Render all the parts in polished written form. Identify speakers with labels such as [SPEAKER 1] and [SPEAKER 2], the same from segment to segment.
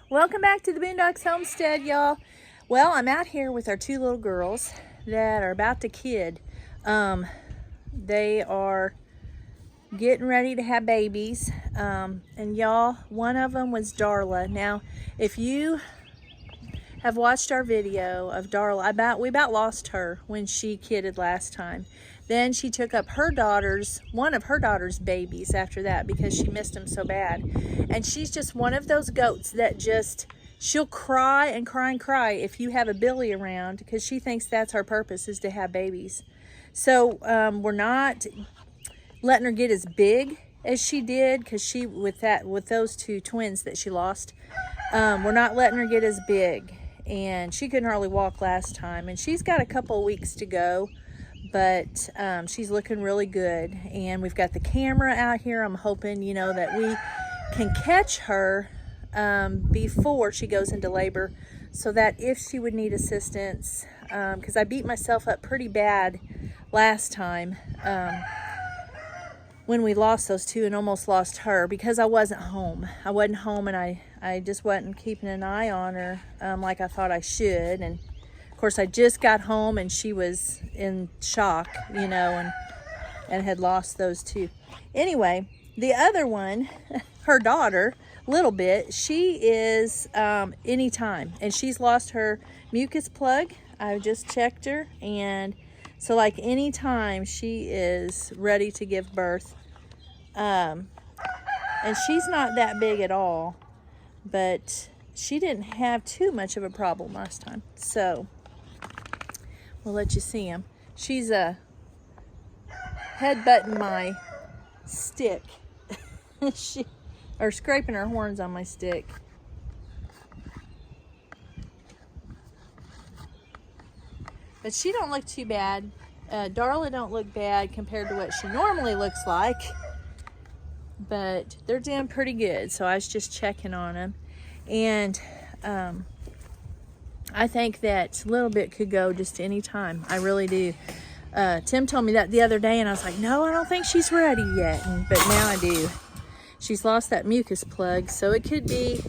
[SPEAKER 1] Welcome back to the Boondocks Homestead, y'all. Well, I'm out here with our two little girls that are about to kid. They are getting ready to have babies. And y'all, one of them was Darla. Now, if you have watched our video of Darla, we about lost her when she kidded last time. Then she took up one of her daughter's babies after that because she missed them so bad. And she's just one of those goats that she'll cry and cry and cry if you have a Billy around, because she thinks that's her purpose, is to have babies. So we're not letting her get as big as she did, because with those two twins that she lost, we're not letting her get as big. And she couldn't hardly walk last time. And she's got a couple weeks to go. But she's looking really good, and we've got the camera out here. I'm hoping, that we can catch her before she goes into labor, so that if she would need assistance, because I beat myself up pretty bad last time when we lost those two and almost lost her, because I wasn't home. And I just wasn't keeping an eye on her like I thought I should. And of course, I just got home and she was in shock, and had lost those two. Anyway, the other one, her daughter, little bit, she is anytime. And she's lost her mucus plug. I just checked her. And so like anytime, she is ready to give birth. And she's not that big at all. But she didn't have too much of a problem last time. So we'll let you see him. She's headbutting my stick. Or scraping her horns on my stick. But she don't look too bad. Darla don't look bad compared to what she normally looks like. But they're doing pretty good. So I was just checking on them. And I think that little bit could go just any time. I really do. Tim told me that the other day, and I was like, no, I don't think she's ready yet. But now I do. She's lost that mucus plug, so it could be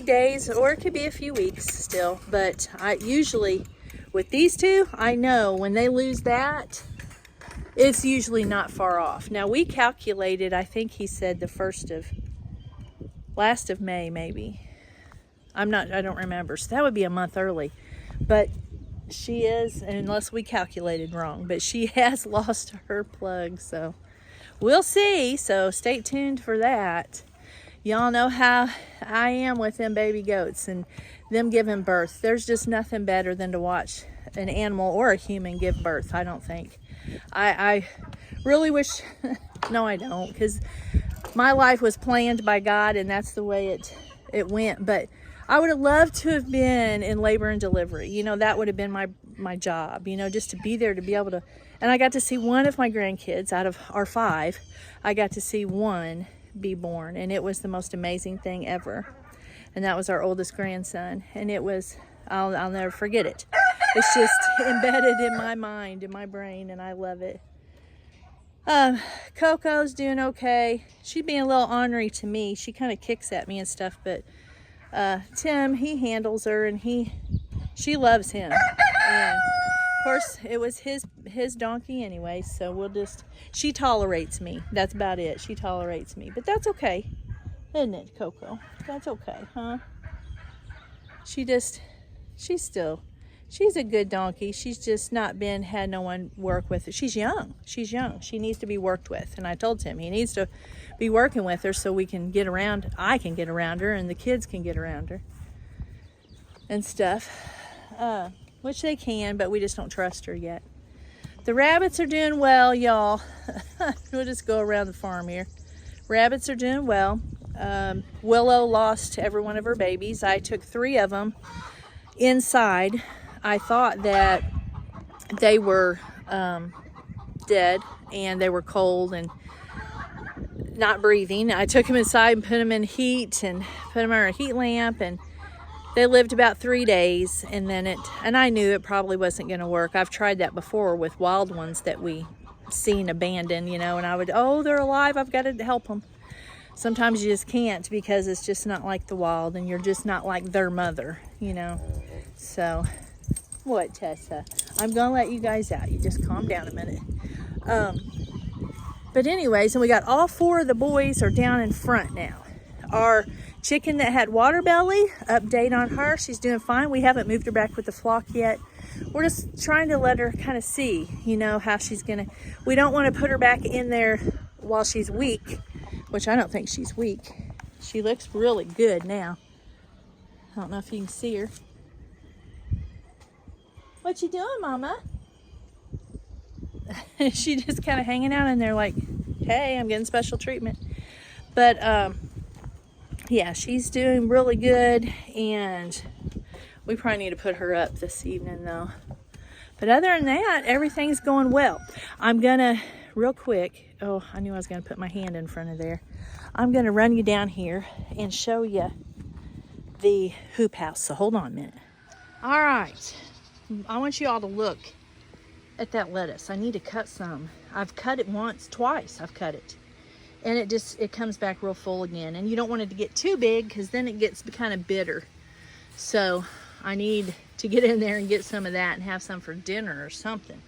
[SPEAKER 1] days, or it could be a few weeks still. But I usually, with these two, I know when they lose that, it's usually not far off. Now we calculated, I think he said last of May, maybe. I don't remember. So that would be a month early. But she is, unless we calculated wrong, but she has lost her plug. So we'll see. So stay tuned for that. Y'all know how I am with them baby goats and them giving birth. There's just nothing better than to watch an animal or a human give birth, I don't think. I really wish, no I don't, because my life was planned by God and that's the way it went. But I would have loved to have been in labor and delivery. That would have been my job, just to be there, to be able to. And I got to see one of my grandkids out of our 5. I got to see one be born, and it was the most amazing thing ever. And that was our oldest grandson, and it was, I'll never forget it. It's just embedded in my mind, in my brain, and I love it. Coco's doing okay. She's being a little ornery to me. She kind of kicks at me and stuff, but Tim, he handles her, and she loves him. And of course, it was his donkey anyway, so she tolerates me. That's about it. She tolerates me, but that's okay, isn't it, Coco? That's okay, huh? She's a good donkey. She's just not had no one work with her. She's young. She needs to be worked with. And I told Tim he needs to be working with her so we can get around. I can get around her and the kids can get around her and stuff. Which they can, but we just don't trust her yet. The rabbits are doing well, y'all. We'll just go around the farm here. Rabbits are doing well. Willow lost every one of her babies. I took 3 of them inside. I thought that they were dead and they were cold and not breathing. I took them inside and put them in heat and put them on a heat lamp, and they lived about 3 days, and I knew it probably wasn't going to work. I've tried that before with wild ones that we seen abandoned, and I would, they're alive, I've got to help them. sometimes you just can't because it's just not like the wild and you're just not like their mother, you know. So, what, Tessa? I'm going to let you guys out. You just calm down a minute. But anyways, and we got all 4 of the boys are down in front now. Our chicken that had water belly, update on her. She's doing fine. We haven't moved her back with the flock yet. We're just trying to let her kind of see, you know, how she's going to. We don't want to put her back in there while she's weak, which I don't think she's weak. She looks really good now. I don't know if you can see her. What you doing, Mama? She just kind of hanging out in there like, hey, I'm getting special treatment. But yeah, she's doing really good, and we probably need to put her up this evening though. But other than that, everything's going well. I'm gonna, real quick, oh, I knew I was gonna put my hand in front of there. I'm gonna run you down here and show you the hoop house. So hold on a minute. All right, I want you all to look at that lettuce. I need to cut some. I've cut it twice I've cut it. And it comes back real full again. And you don't want it to get too big because then it gets kind of bitter. So I need to get in there and get some of that and have some for dinner or something.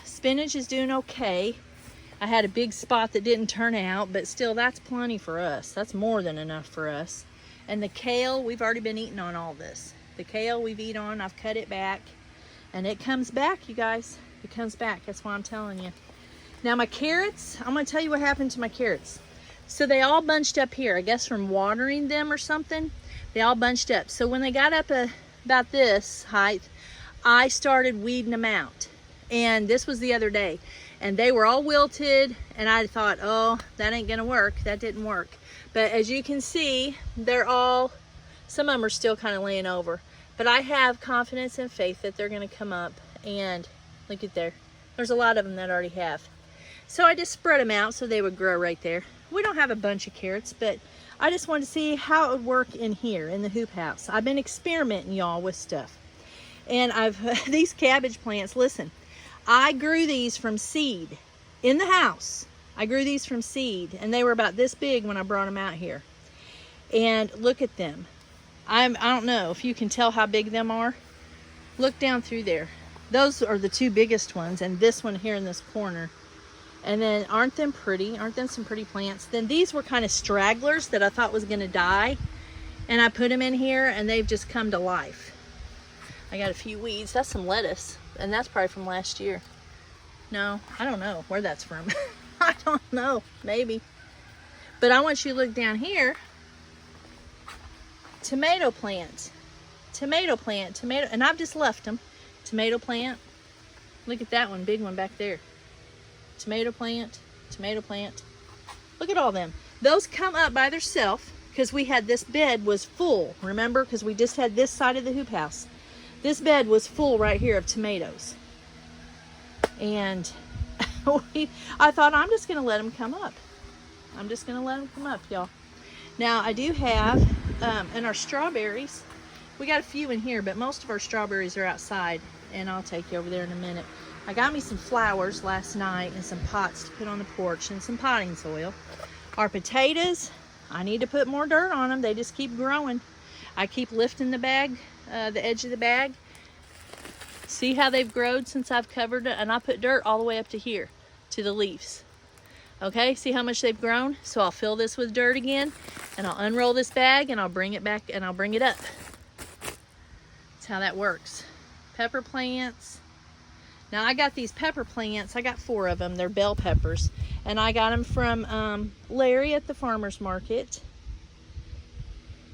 [SPEAKER 1] Spinach is doing okay. I had a big spot that didn't turn out, but still that's plenty for us. That's more than enough for us. And the kale, we've already been eating on all this. The kale we've eaten on, I've cut it back. And it comes back, you guys. It comes back. That's why I'm telling you. Now my carrots, I'm going to tell you what happened to my carrots. So they all bunched up here. I guess from watering them or something. They all bunched up. So when they got up about this height, I started weeding them out. And this was the other day. And they were all wilted. And I thought, oh, that ain't going to work. That didn't work. But as you can see, they're all, some of them are still kind of laying over. But I have confidence and faith that they're going to come up, and look at there. There's a lot of them that already have. So I just spread them out so they would grow right there. We don't have a bunch of carrots, but I just wanted to see how it would work in here in the hoop house. I've been experimenting, y'all, with stuff. And these cabbage plants, listen, I grew these from seed in the house. I grew these from seed, and they were about this big when I brought them out here. And look at them. I don't know if you can tell how big them are. Look down through there. Those are the 2 biggest ones, and this one here in this corner. And then aren't them pretty? Aren't them some pretty plants? Then these were kind of stragglers that I thought was going to die. And I put them in here, and they've just come to life. I got a few weeds. That's some lettuce, and that's probably from last year. No, I don't know where that's from. I don't know. Maybe. But I want you to look down here. Tomato plant, and I've just left them. Tomato plant, look at that one, big one back there. Tomato plant, look at all them. Those come up by themselves because we had this bed was full, remember, because we just had this side of the hoop house. This bed was full right here of tomatoes. And I thought, I'm just going to let them come up. Y'all. Now, I do have, in our strawberries, we got a few in here, but most of our strawberries are outside, and I'll take you over there in a minute. I got me some flowers last night and some pots to put on the porch and some potting soil. Our potatoes, I need to put more dirt on them. They just keep growing. I keep lifting the bag, the edge of the bag. See how they've grown since I've covered it? And I put dirt all the way up to here, to the leaves. Okay, see how much they've grown? So I'll fill this with dirt again, and I'll unroll this bag, and I'll bring it back, and I'll bring it up. That's how that works. Pepper plants. Now I got these pepper plants. I got 4 of them. They're bell peppers. And I got them from Larry at the farmer's market.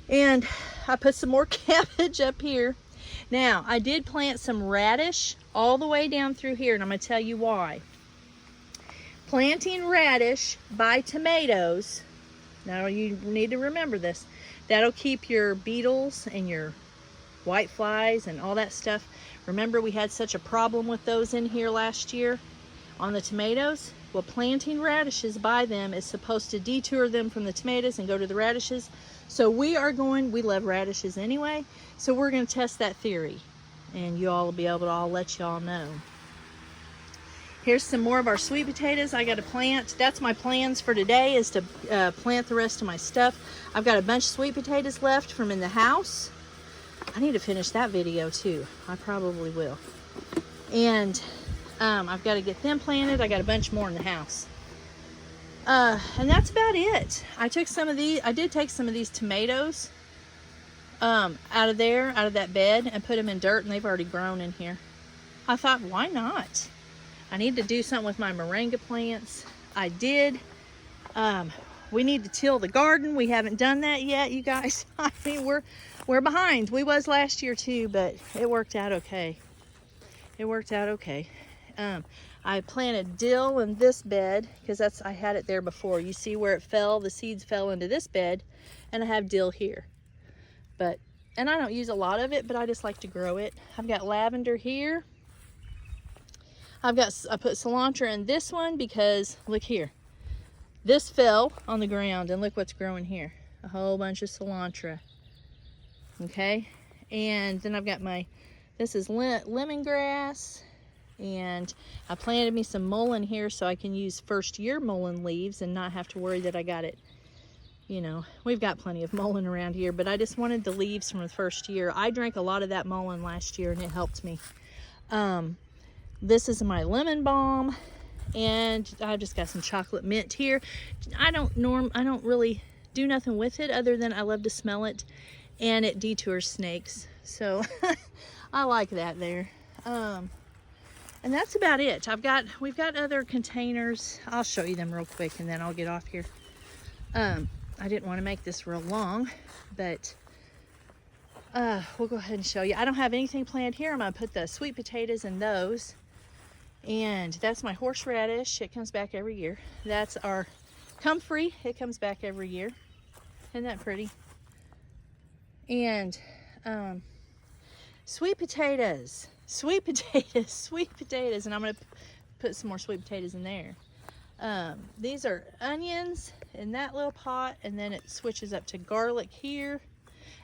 [SPEAKER 1] And I put some more cabbage up here. Now, I did plant some radish all the way down through here, and I'm going to tell you why. Planting radish by tomatoes, now you need to remember this, that'll keep your beetles and your white flies and all that stuff. Remember we had such a problem with those in here last year on the tomatoes? Well, planting radishes by them is supposed to detour them from the tomatoes and go to the radishes. So we love radishes anyway, so we're going to test that theory, and you all will be able to, I'll let y'all know. Here's some more of our sweet potatoes I got to plant. That's my plans for today, is to plant the rest of my stuff. I've got a bunch of sweet potatoes left from in the house. I need to finish that video too. I probably will. And I've got to get them planted. I got a bunch more in the house. And that's about it. I did take some of these tomatoes out of that bed, and put them in dirt, and they've already grown in here. I thought, why not? I need to do something with my moringa plants. I did. We need to till the garden. We haven't done that yet, you guys. I mean, we're behind. We was last year too, but it worked out okay. It worked out okay. I planted dill in this bed because I had it there before. You see where it fell? The seeds fell into this bed, and I have dill here. And I don't use a lot of it, but I just like to grow it. I've got lavender here. I put cilantro in this one because look here. This fell on the ground, and look what's growing here. A whole bunch of cilantro. Okay, and then I've got this is lemongrass, and I planted me some mullein here so I can use first year mullein leaves and not have to worry that I got it. You know, we've got plenty of mullein around here, but I just wanted the leaves from the first year. I drank a lot of that mullein last year, and it helped me. This is my lemon balm, and I've just got some chocolate mint here. I don't really do nothing with it other than I love to smell it, and it detours snakes. So I like that there. And that's about it. We've got other containers. I'll show you them real quick, and then I'll get off here. I didn't want to make this real long, but we'll go ahead and show you. I don't have anything planned here. I'm going to put the sweet potatoes in those. And that's my horseradish. It comes back every year. That's our comfrey. It comes back every year. Isn't that pretty? And sweet potatoes. Sweet potatoes. Sweet potatoes. And I'm going to put some more sweet potatoes in there. These are onions in that little pot, and then it switches up to garlic here.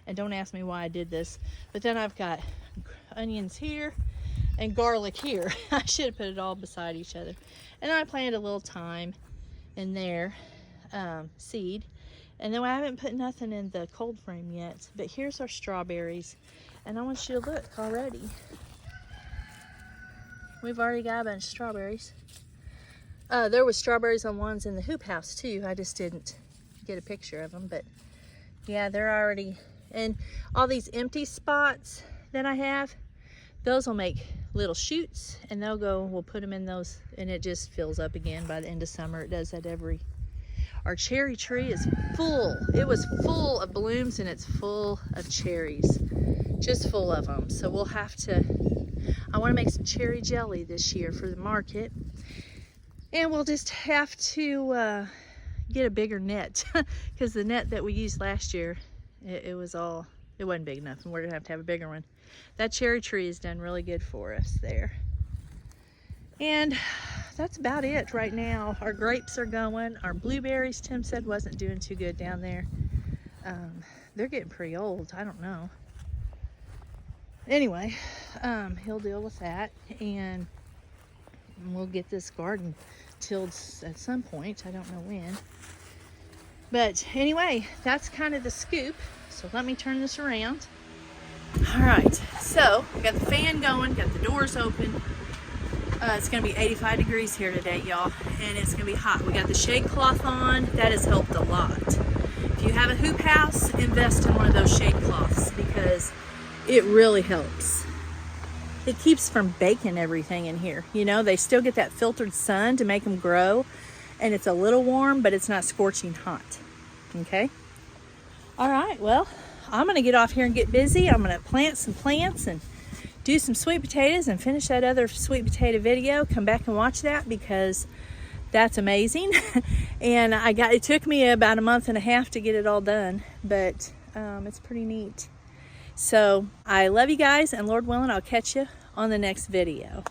[SPEAKER 1] And don't ask me why I did this, but then I've got onions here and garlic here. I should have put it all beside each other. And I planted a little thyme in there, seed. And then I haven't put nothing in the cold frame yet, but here's our strawberries. And I want you to look already. We've already got a bunch of strawberries. There was strawberries on ones in the hoop house too. I just didn't get a picture of them, but yeah, they're already. And all these empty spots that I have, those will make little shoots, and we'll put them in those, and it just fills up again by the end of summer. It does that our cherry tree is full. It was full of blooms, and it's full of cherries, just full of them. So we'll have to, I want to make some cherry jelly this year for the market. And we'll just have to get a bigger net because the net that we used last year, it wasn't big enough, and we're gonna have to have a bigger one. That cherry tree has done really good for us there. And that's about it right now. Our grapes are going. Our blueberries, Tim said, wasn't doing too good down there. They're getting pretty old. I don't know. Anyway, he'll deal with that, and we'll get this garden tilled at some point. I don't know when. But anyway, that's kind of the scoop. So let me turn this around. All right, so we got the fan going, got the doors open. It's gonna be 85 degrees here today, y'all, and it's gonna be hot. We got the shade cloth on. That has helped a lot. If you have a hoop house, invest in one of those shade cloths because it really helps. It keeps from baking everything in here. You know, they still get that filtered sun to make them grow, and it's a little warm, but it's not scorching hot. Okay? All right, well, I'm gonna get off here and get busy. I'm gonna plant some plants and do some sweet potatoes and finish that other sweet potato video. Come back and watch that because that's amazing. And it took me about a month and a half to get it all done, but it's pretty neat. So I love you guys, and Lord willing, I'll catch you on the next video.